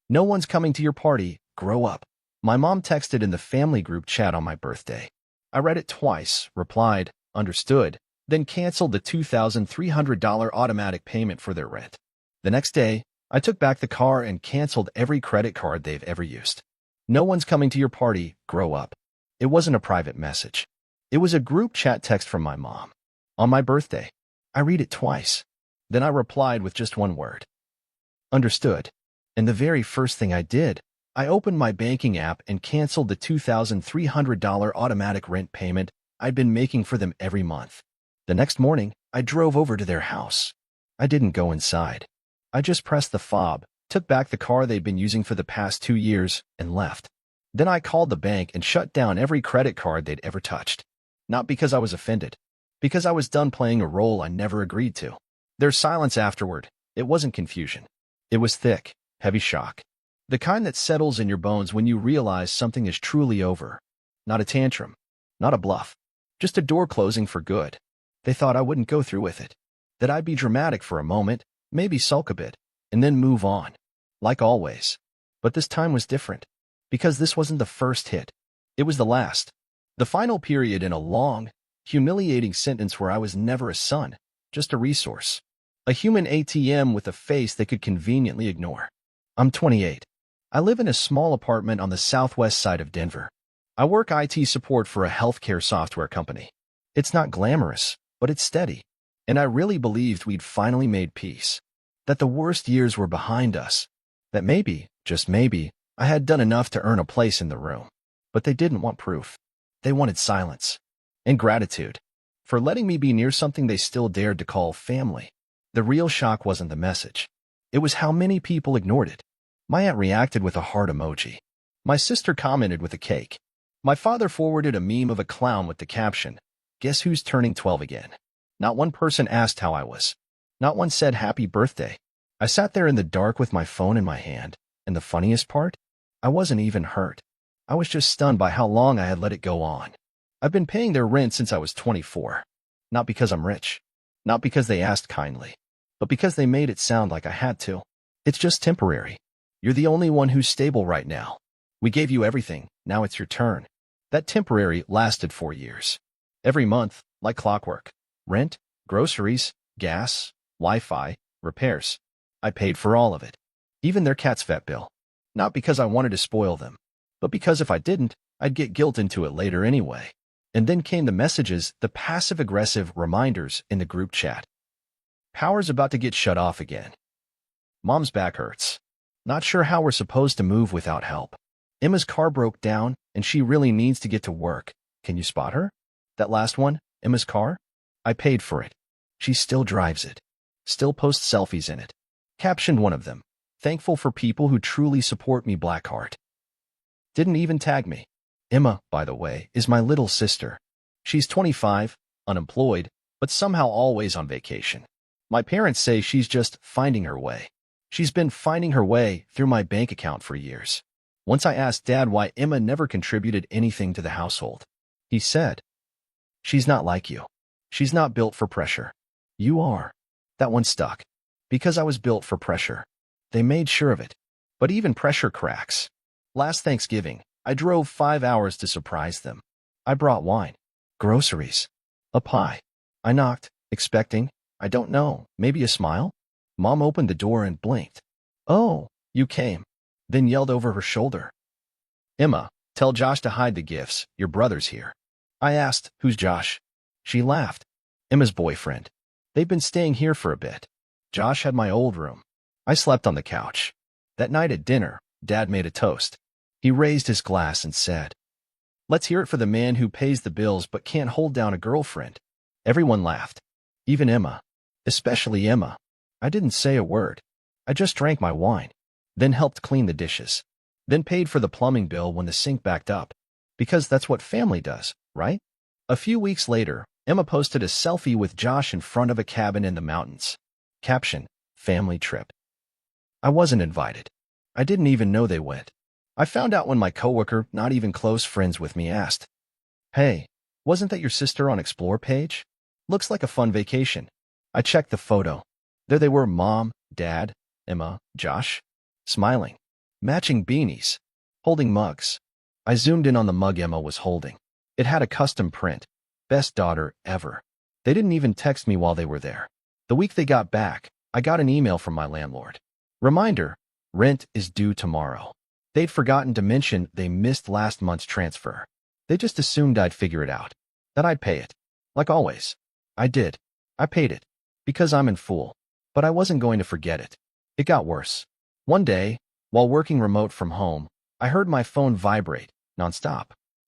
No one's coming to your party. Grow up. My mom texted in the family group chat on my birthday. I read it twice, replied, understood, then canceled the $2,300 automatic payment for their rent. The next day, I took back the car and canceled every credit card they've ever used. No one's coming to your party. Grow up. It wasn't a private message. It was a group chat text from my mom. On my birthday. I read it twice. Then I replied with just one word. Understood. And the very first thing I did, I opened my banking app and canceled the $2,300 automatic rent payment I'd been making for them every month. The next morning, I drove over to their house. I didn't go inside. I just pressed the fob, took back the car they'd been using for the past 2 years, and left. Then I called the bank and shut down every credit card they'd ever touched. Not because I was offended, because I was done playing a role I never agreed to. Their silence afterward, it wasn't confusion. It was thick, heavy shock. The kind that settles in your bones when you realize something is truly over. Not a tantrum, not a bluff, just a door closing for good. They thought I wouldn't go through with it, that I'd be dramatic for a moment, maybe sulk a bit, and then move on. Like always. But this time was different, because this wasn't the first hit. It was the last. The final period in a long, humiliating sentence where I was never a son, just a resource. A human ATM with a face they could conveniently ignore. I'm 28. I live in a small apartment on the southwest side of Denver. I work IT support for a healthcare software company. It's not glamorous, but it's steady. And I really believed we'd finally made peace. That the worst years were behind us. That maybe, just maybe, I had done enough to earn a place in the room. But they didn't want proof. They wanted silence. And gratitude. For letting me be near something they still dared to call family. The real shock wasn't the message. It was how many people ignored it. My aunt reacted with a heart emoji. My sister commented with a cake. My father forwarded a meme of a clown with the caption, "Guess who's turning 12 again?" Not one person asked how I was. Not one said happy birthday. I sat there in the dark with my phone in my hand, and the funniest part? I wasn't even hurt. I was just stunned by how long I had let it go on. I've been paying their rent since I was 24. Not because I'm rich. Not because they asked kindly. But because they made it sound like I had to. It's just temporary. You're the only one who's stable right now. We gave you everything, now it's your turn. That temporary lasted 4 years. Every month, like clockwork. Rent, groceries, gas, Wi-Fi, repairs. I paid for all of it. Even their cat's vet bill. Not because I wanted to spoil them, but because if I didn't, I'd get guilt into it later anyway. And then came the messages, the passive-aggressive reminders in the group chat. Power's about to get shut off again. Mom's back hurts. Not sure how we're supposed to move without help. Emma's car broke down, and she really needs to get to work. Can you spot her? That last one, Emma's car? I paid for it. She still drives it. Still posts selfies in it. Captioned one of them, "Thankful for people who truly support me, Blackheart." Didn't even tag me. Emma, by the way, is my little sister. She's 25, unemployed, but somehow always on vacation. My parents say she's just finding her way. She's been finding her way through my bank account for years. Once I asked Dad why Emma never contributed anything to the household. He said, "She's not like you. She's not built for pressure. You are." That one stuck. Because I was built for pressure. They made sure of it. But even pressure cracks. Last Thanksgiving, I drove 5 hours to surprise them. I brought wine, groceries, a pie. I knocked, expecting, I don't know, maybe a smile? Mom opened the door and blinked. "Oh, you came." Then yelled over her shoulder, "Emma, tell Josh to hide the gifts. Your brother's here." I asked, "Who's Josh?" She laughed. "Emma's boyfriend. They've been staying here for a bit. Josh had my old room. I slept on the couch. That night at dinner, Dad made a toast. He raised his glass and said, 'Let's hear it for the man who pays the bills but can't hold down a girlfriend.'" Everyone laughed. Even Emma. Especially Emma. I didn't say a word. I just drank my wine. Then helped clean the dishes. Then paid for the plumbing bill when the sink backed up. Because that's what family does, right? A few weeks later, Emma posted a selfie with Josh in front of a cabin in the mountains. Caption, "Family trip." I wasn't invited. I didn't even know they went. I found out when my coworker, not even close friends with me, asked, "Hey, wasn't that your sister on Explore page? Looks like a fun vacation." I checked the photo. There they were, Mom, Dad, Emma, Josh, smiling. Matching beanies. Holding mugs. I zoomed in on the mug Emma was holding. It had a custom print. Best daughter ever. They didn't even text me while they were there. The week they got back, I got an email from my landlord. Reminder, rent is due tomorrow. They'd forgotten to mention they missed last month's transfer. They just assumed I'd figure it out. That I'd pay it. Like always. I did. I paid it. Because I'm in full. But I wasn't going to forget it. It got worse. One day, while working remote from home, I heard my phone vibrate, nonstop.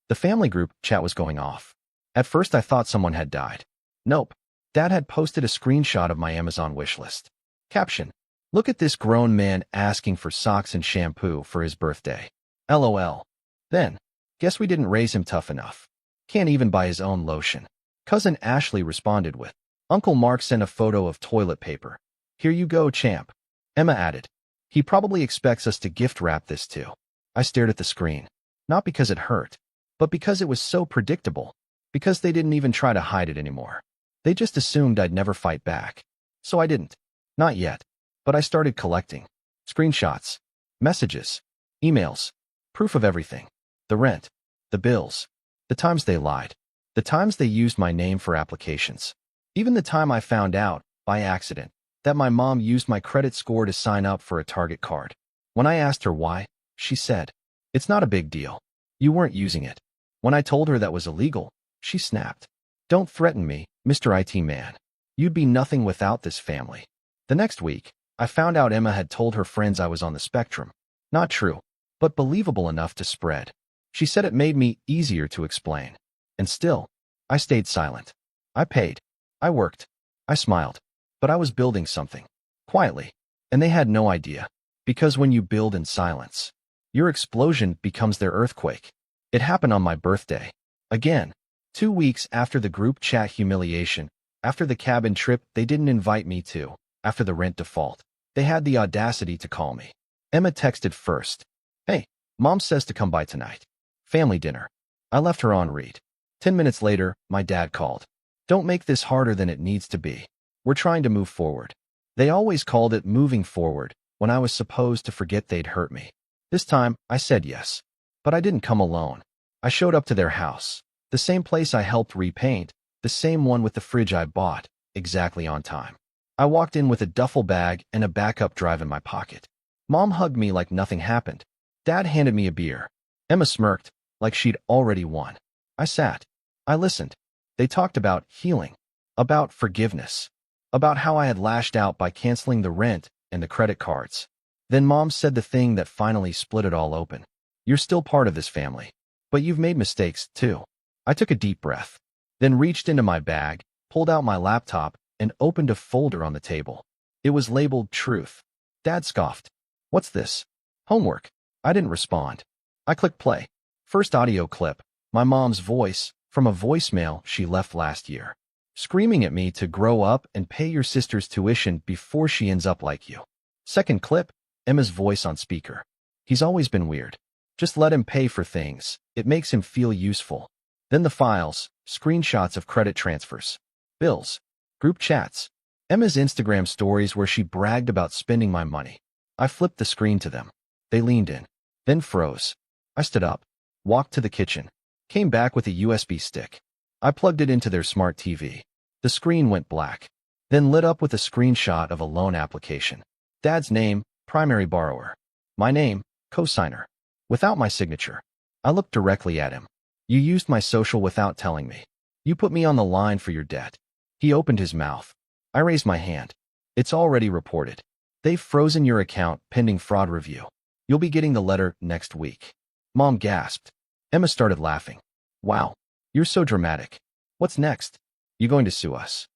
The family group chat was going off. At first I thought someone had died. Nope. Dad had posted a screenshot of my Amazon wishlist. Caption: look at this grown man asking for socks and shampoo for his birthday. LOL. Then, guess we didn't raise him tough enough. Can't even buy his own lotion. Cousin Ashley responded with, Uncle Mark sent a photo of toilet paper. Here you go, champ. Emma added, he probably expects us to gift wrap this too. I stared at the screen. Not because it hurt, but because it was so predictable. Because they didn't even try to hide it anymore. They just assumed I'd never fight back. So I didn't. Not yet. But I started collecting. Screenshots. Messages. Emails. Proof of everything. The rent. The bills. The times they lied. The times they used my name for applications. Even the time I found out, by accident, that my mom used my credit score to sign up for a Target card. When I asked her why, she said, it's not a big deal. You weren't using it. When I told her that was illegal, she snapped. Don't threaten me, Mr. IT man. You'd be nothing without this family. The next week, I found out Emma had told her friends I was on the spectrum. Not true, but believable enough to spread. She said it made me easier to explain. And still, I stayed silent. I paid. I worked. I smiled. But I was building something. Quietly. And they had no idea. Because when you build in silence, your explosion becomes their earthquake. It happened on my birthday. Again. 2 weeks after the group chat humiliation, after the cabin trip they didn't invite me to, after the rent default, they had the audacity to call me. Emma texted first. Hey, Mom says to come by tonight. Family dinner. I left her on read. 10 minutes later, my dad called. Don't make this harder than it needs to be. We're trying to move forward. They always called it moving forward, when I was supposed to forget they'd hurt me. This time, I said yes. But I didn't come alone. I showed up to their house. The same place I helped repaint, the same one with the fridge I bought, exactly on time. I walked in with a duffel bag and a backup drive in my pocket. Mom hugged me like nothing happened. Dad handed me a beer. Emma smirked, like she'd already won. I sat. I listened. They talked about healing, about forgiveness, about how I had lashed out by canceling the rent and the credit cards. Then Mom said the thing that finally split it all open. You're still part of this family, but you've made mistakes, too. I took a deep breath, then reached into my bag, pulled out my laptop, and opened a folder on the table. It was labeled Truth. Dad scoffed. What's this? Homework. I didn't respond. I clicked play. First audio clip. My mom's voice, from a voicemail she left last year. Screaming at me to grow up and pay your sister's tuition before she ends up like you. Second clip. Emma's voice on speaker. He's always been weird. Just let him pay for things. It makes him feel useful. Then the files, screenshots of credit transfers, bills, group chats, Emma's Instagram stories where she bragged about spending my money. I flipped the screen to them. They leaned in, then froze. I stood up, walked to the kitchen, came back with a USB stick. I plugged it into their smart TV. The screen went black, then lit up with a screenshot of a loan application. Dad's name, primary borrower. My name, cosigner. Without my signature. I looked directly at him. You used my social without telling me. You put me on the line for your debt. He opened his mouth. I raised my hand. It's already reported. They've frozen your account pending fraud review. You'll be getting the letter next week. Mom gasped. Emma started laughing. Wow, you're so dramatic. What's next? You going to sue us?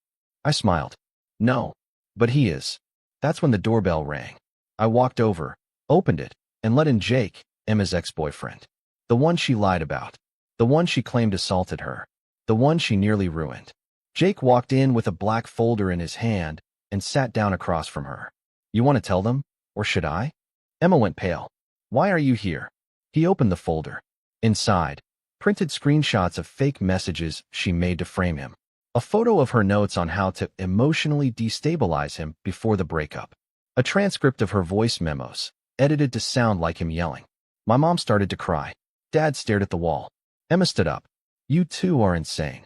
I smiled. No, but he is. That's when the doorbell rang. I walked over, opened it, and let in Jake, Emma's ex-boyfriend. The one she lied about. The one she claimed assaulted her. The one she nearly ruined. Jake walked in with a black folder in his hand and sat down across from her. You want to tell them? Or should I? Emma went pale. Why are you here? He opened the folder. Inside, printed screenshots of fake messages she made to frame him. A photo of her notes on how to emotionally destabilize him before the breakup. A transcript of her voice memos, edited to sound like him yelling. My mom started to cry. Dad stared at the wall. Emma stood up. You two are insane.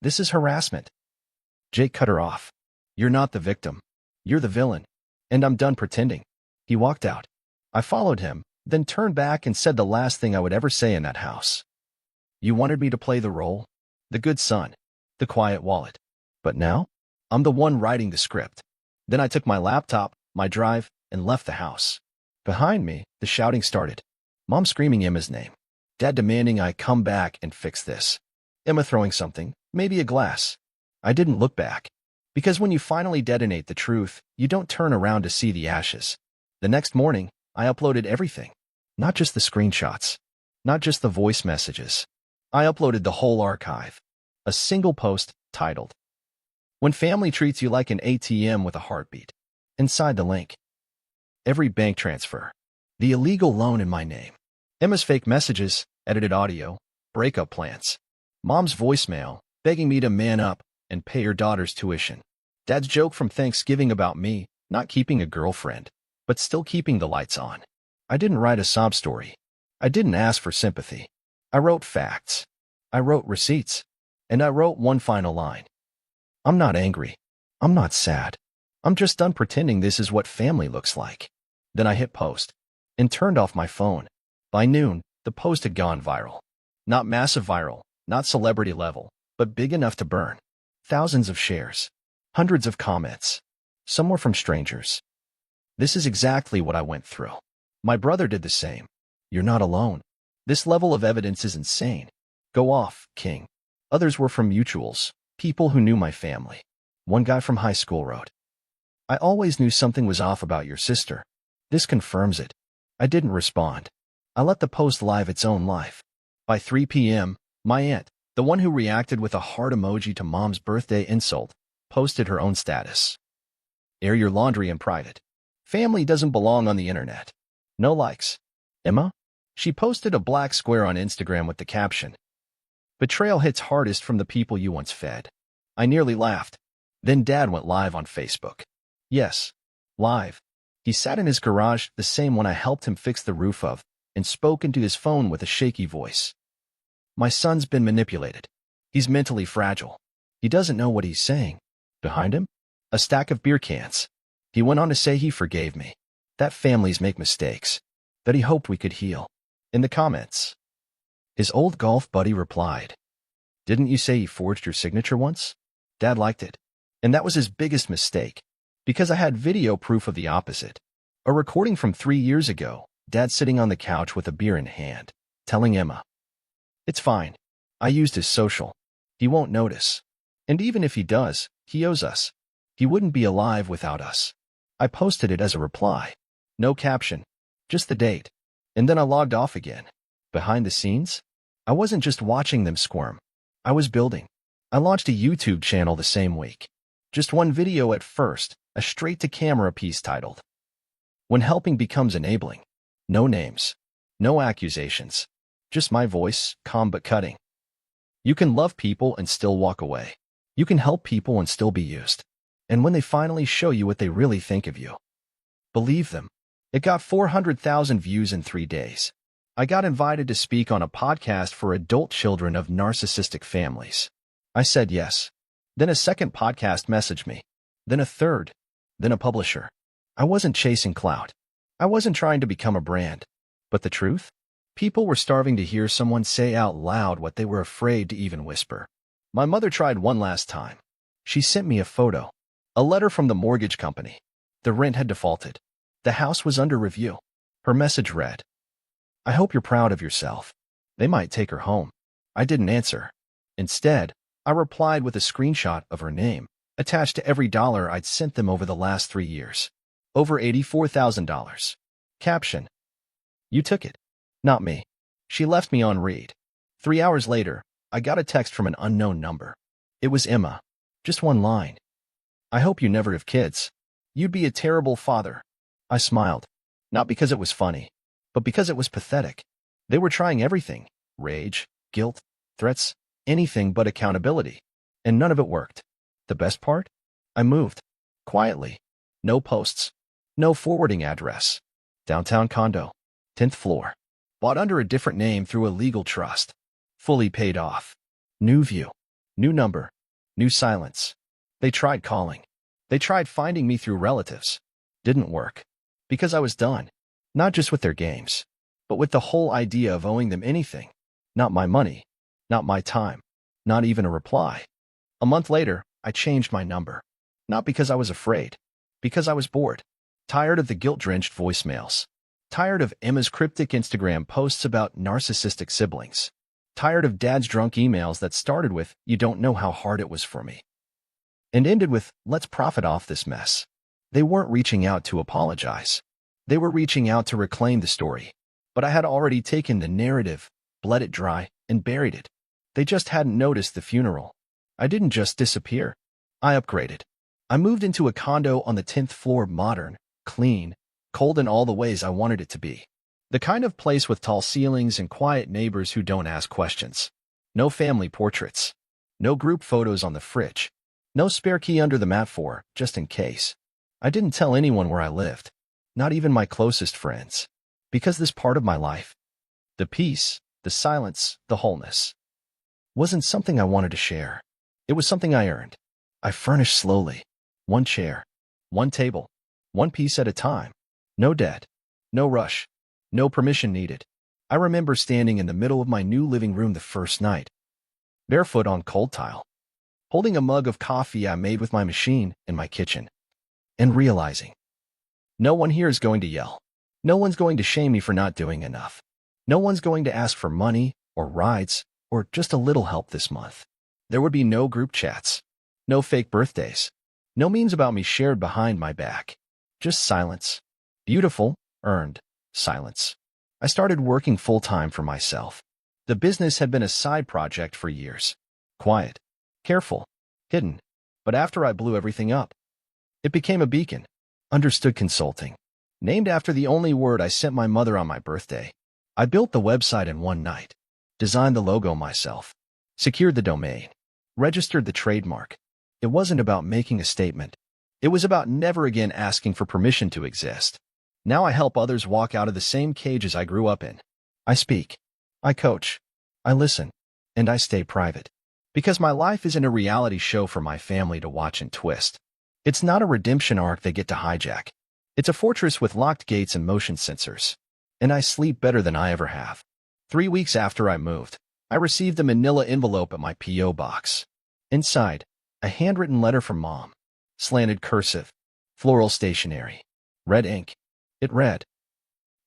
This is harassment. Jake cut her off. You're not the victim. You're the villain. And I'm done pretending. He walked out. I followed him, then turned back and said the last thing I would ever say in that house. You wanted me to play the role? The good son. The quiet wallet. But now? I'm the one writing the script. Then I took my laptop, my drive, and left the house. Behind me, the shouting started. Mom screaming Emma's name. Dad demanding I come back and fix this. Emma throwing something, maybe a glass. I didn't look back. Because when you finally detonate the truth, you don't turn around to see the ashes. The next morning, I uploaded everything. Not just the screenshots. Not just the voice messages. I uploaded the whole archive. A single post, titled, When Family Treats You Like an ATM with a Heartbeat. Inside the link. Every bank transfer. The illegal loan in my name. Emma's fake messages, edited audio, breakup plans. Mom's voicemail, begging me to man up and pay her daughter's tuition. Dad's joke from Thanksgiving about me not keeping a girlfriend, but still keeping the lights on. I didn't write a sob story. I didn't ask for sympathy. I wrote facts. I wrote receipts. And I wrote one final line. I'm not angry. I'm not sad. I'm just done pretending this is what family looks like. Then I hit post and turned off my phone. By noon, the post had gone viral. Not massive viral, not celebrity level, but big enough to burn. Thousands of shares. Hundreds of comments. Some were from strangers. This is exactly what I went through. My brother did the same. You're not alone. This level of evidence is insane. Go off, King. Others were from mutuals, people who knew my family. One guy from high school wrote, I always knew something was off about your sister. This confirms it. I didn't respond. I let the post live its own life. By 3 p.m., my aunt, the one who reacted with a heart emoji to Mom's birthday insult, posted her own status. Air your laundry in private. Family doesn't belong on the internet. No likes. Emma? She posted a black square on Instagram with the caption, Betrayal hits hardest from the people you once fed. I nearly laughed. Then Dad went live on Facebook. Yes, live. He sat in his garage, the same one I helped him fix the roof of, and spoke into his phone with a shaky voice. My son's been manipulated. He's mentally fragile. He doesn't know what he's saying. Behind him? A stack of beer cans. He went on to say he forgave me. That families make mistakes. That he hoped we could heal. In the comments, his old golf buddy replied, Didn't you say he forged your signature once? Dad liked it. And that was his biggest mistake. Because I had video proof of the opposite. A recording from 3 years ago, Dad sitting on the couch with a beer in hand, telling Emma, It's fine. I used his social. He won't notice. And even if he does, he owes us. He wouldn't be alive without us. I posted it as a reply. No caption. Just the date. And then I logged off again. Behind the scenes? I wasn't just watching them squirm. I was building. I launched a YouTube channel the same week. Just one video at first, a straight-to-camera piece titled, When Helping Becomes Enabling. No names. No accusations. Just my voice, calm but cutting. You can love people and still walk away. You can help people and still be used. And when they finally show you what they really think of you, believe them. It got 400,000 views in 3 days. I got invited to speak on a podcast for adult children of narcissistic families. I said yes. Then a second podcast messaged me. Then a third. Then a publisher. I wasn't chasing clout. I wasn't trying to become a brand. But the truth? People were starving to hear someone say out loud what they were afraid to even whisper. My mother tried one last time. She sent me a photo. A letter from the mortgage company. The rent had defaulted. The house was under review. Her message read, I hope you're proud of yourself. They might take her home. I didn't answer. Instead, I replied with a screenshot of her name, attached to every dollar I'd sent them over the last 3 years. Over $84,000. Caption. You took it. Not me. She left me on read. 3 hours later, I got a text from an unknown number. It was Emma. Just one line. I hope you never have kids. You'd be a terrible father. I smiled. Not because it was funny, but because it was pathetic. They were trying everything. Rage, guilt, threats, anything but accountability. And none of it worked. The best part? I moved. Quietly. No posts. No forwarding address. Downtown condo. 10th floor. Bought under a different name through a legal trust. Fully paid off. New view. New number. New silence. They tried calling. They tried finding me through relatives. Didn't work. Because I was done. Not just with their games, but with the whole idea of owing them anything. Not my money. Not my time. Not even a reply. A month later, I changed my number. Not because I was afraid. Because I was bored. Tired of the guilt-drenched voicemails. Tired of Emma's cryptic Instagram posts about narcissistic siblings. Tired of Dad's drunk emails that started with, "You don't know how hard it was for me," and ended with, "Let's profit off this mess." They weren't reaching out to apologize. They were reaching out to reclaim the story. But I had already taken the narrative, bled it dry, and buried it. They just hadn't noticed the funeral. I didn't just disappear. I upgraded. I moved into a condo on the 10th floor, modern, clean, cold in all the ways I wanted it to be. The kind of place with tall ceilings and quiet neighbors who don't ask questions. No family portraits. No group photos on the fridge. No spare key under the mat for, just in case. I didn't tell anyone where I lived. Not even my closest friends. Because this part of my life, the peace, the silence, the wholeness, wasn't something I wanted to share. It was something I earned. I furnished slowly. One chair. One table. One piece at a time. No debt. No rush. No permission needed. I remember standing in the middle of my new living room the first night, barefoot on cold tile, holding a mug of coffee I made with my machine in my kitchen, and realizing, no one here is going to yell. No one's going to shame me for not doing enough. No one's going to ask for money, or rides, or just a little help this month. There would be no group chats. No fake birthdays. No memes about me shared behind my back. Just silence. Beautiful, earned silence. I started working full-time for myself. The business had been a side project for years. Quiet, careful, hidden. But after I blew everything up, it became a beacon. Understood Consulting. Named after the only word I sent my mother on my birthday. I built the website in one night. Designed the logo myself. Secured the domain. Registered the trademark. It wasn't about making a statement. It was about never again asking for permission to exist. Now I help others walk out of the same cages I grew up in. I speak. I coach. I listen. And I stay private. Because my life isn't a reality show for my family to watch and twist. It's not a redemption arc they get to hijack. It's a fortress with locked gates and motion sensors. And I sleep better than I ever have. 3 weeks after I moved, I received a manila envelope at my P.O. box. Inside, a handwritten letter from Mom. Slanted cursive. Floral stationery. Red ink. It read,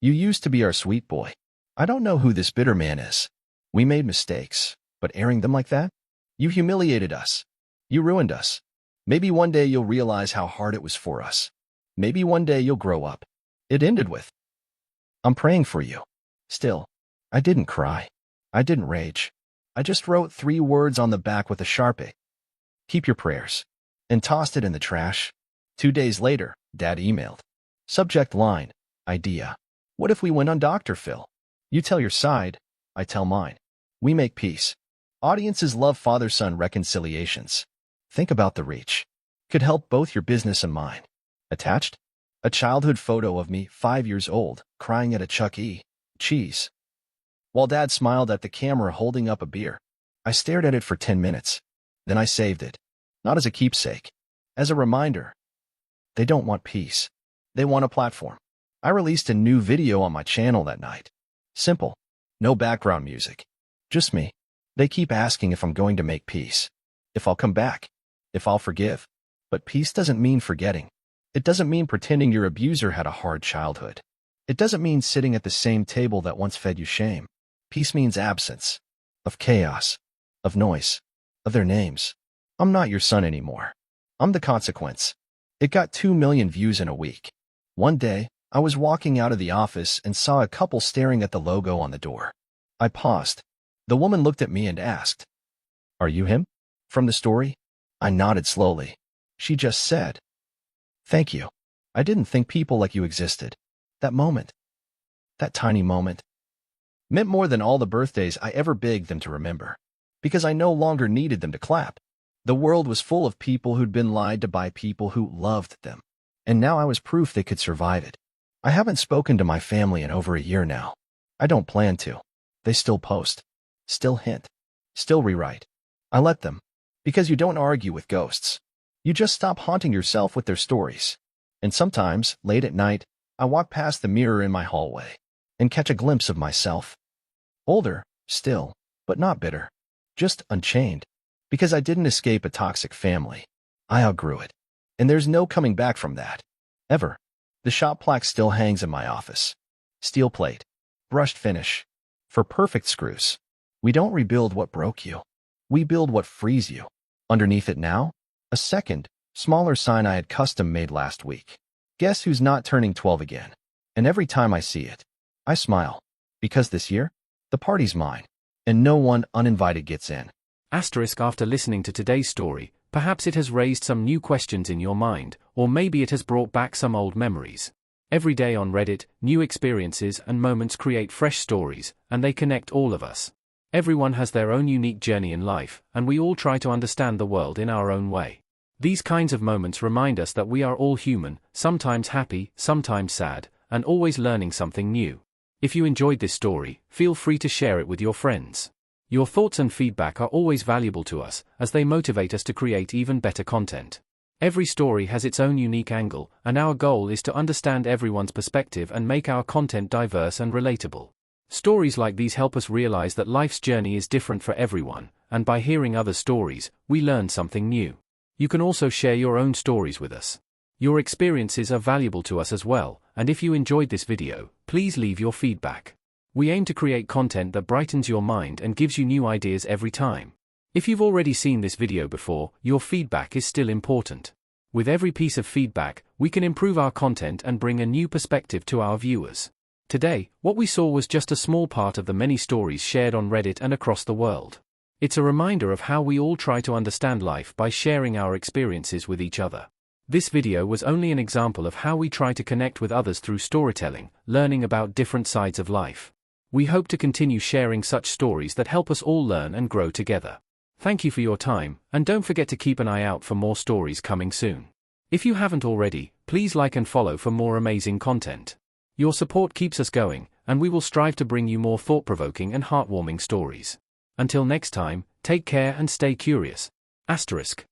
"You used to be our sweet boy. I don't know who this bitter man is. We made mistakes, but airing them like that? You humiliated us. You ruined us. Maybe one day you'll realize how hard it was for us. Maybe one day you'll grow up." It ended with, "I'm praying for you." Still, I didn't cry. I didn't rage. I just wrote 3 words on the back with a Sharpie. "Keep your prayers." And tossed it in the trash. 2 days later, Dad emailed. Subject line, idea. What if we went on Dr. Phil? You tell your side, I tell mine. We make peace. Audiences love father-son reconciliations. Think about the reach. Could help both your business and mine. Attached? A childhood photo of me, 5 years old, crying at a Chuck E. Cheese. While Dad smiled at the camera holding up a beer. I stared at it for 10 minutes. Then I saved it. Not as a keepsake. As a reminder. They don't want peace. They want a platform. I released a new video on my channel that night. Simple. No background music. Just me. They keep asking if I'm going to make peace. If I'll come back. If I'll forgive. But peace doesn't mean forgetting. It doesn't mean pretending your abuser had a hard childhood. It doesn't mean sitting at the same table that once fed you shame. Peace means absence. Of chaos. Of noise. Of their names. I'm not your son anymore. I'm the consequence. It got 2 million views in a week. One day, I was walking out of the office and saw a couple staring at the logo on the door. I paused. The woman looked at me and asked, "Are you him? From the story?" I nodded slowly. She just said, "Thank you. I didn't think people like you existed." That moment, that tiny moment, meant more than all the birthdays I ever begged them to remember. Because I no longer needed them to clap. The world was full of people who'd been lied to by people who loved them. And now I was proof they could survive it. I haven't spoken to my family in over a year now. I don't plan to. They still post, still hint, still rewrite. I let them. Because you don't argue with ghosts. You just stop haunting yourself with their stories. And sometimes, late at night, I walk past the mirror in my hallway and catch a glimpse of myself. Older, still, but not bitter. Just unchained. Because I didn't escape a toxic family. I outgrew it. And there's no coming back from that. Ever. The shop plaque still hangs in my office. Steel plate. Brushed finish. For perfect screws. We don't rebuild what broke you. We build what frees you. Underneath it now, a second, smaller sign I had custom made last week. Guess who's not turning 12 again? And every time I see it, I smile. Because this year, the party's mine. And no one uninvited gets in. Asterisk. After listening to today's story, perhaps it has raised some new questions in your mind, or maybe it has brought back some old memories. Every day on Reddit, new experiences and moments create fresh stories, and they connect all of us. Everyone has their own unique journey in life, and we all try to understand the world in our own way. These kinds of moments remind us that we are all human, sometimes happy, sometimes sad, and always learning something new. If you enjoyed this story, feel free to share it with your friends. Your thoughts and feedback are always valuable to us, as they motivate us to create even better content. Every story has its own unique angle, and our goal is to understand everyone's perspective and make our content diverse and relatable. Stories like these help us realize that life's journey is different for everyone, and by hearing other stories, we learn something new. You can also share your own stories with us. Your experiences are valuable to us as well, and if you enjoyed this video, please leave your feedback. We aim to create content that brightens your mind and gives you new ideas every time. If you've already seen this video before, your feedback is still important. With every piece of feedback, we can improve our content and bring a new perspective to our viewers. Today, what we saw was just a small part of the many stories shared on Reddit and across the world. It's a reminder of how we all try to understand life by sharing our experiences with each other. This video was only an example of how we try to connect with others through storytelling, learning about different sides of life. We hope to continue sharing such stories that help us all learn and grow together. Thank you for your time, and don't forget to keep an eye out for more stories coming soon. If you haven't already, please like and follow for more amazing content. Your support keeps us going, and we will strive to bring you more thought-provoking and heartwarming stories. Until next time, take care and stay curious. Asterisk.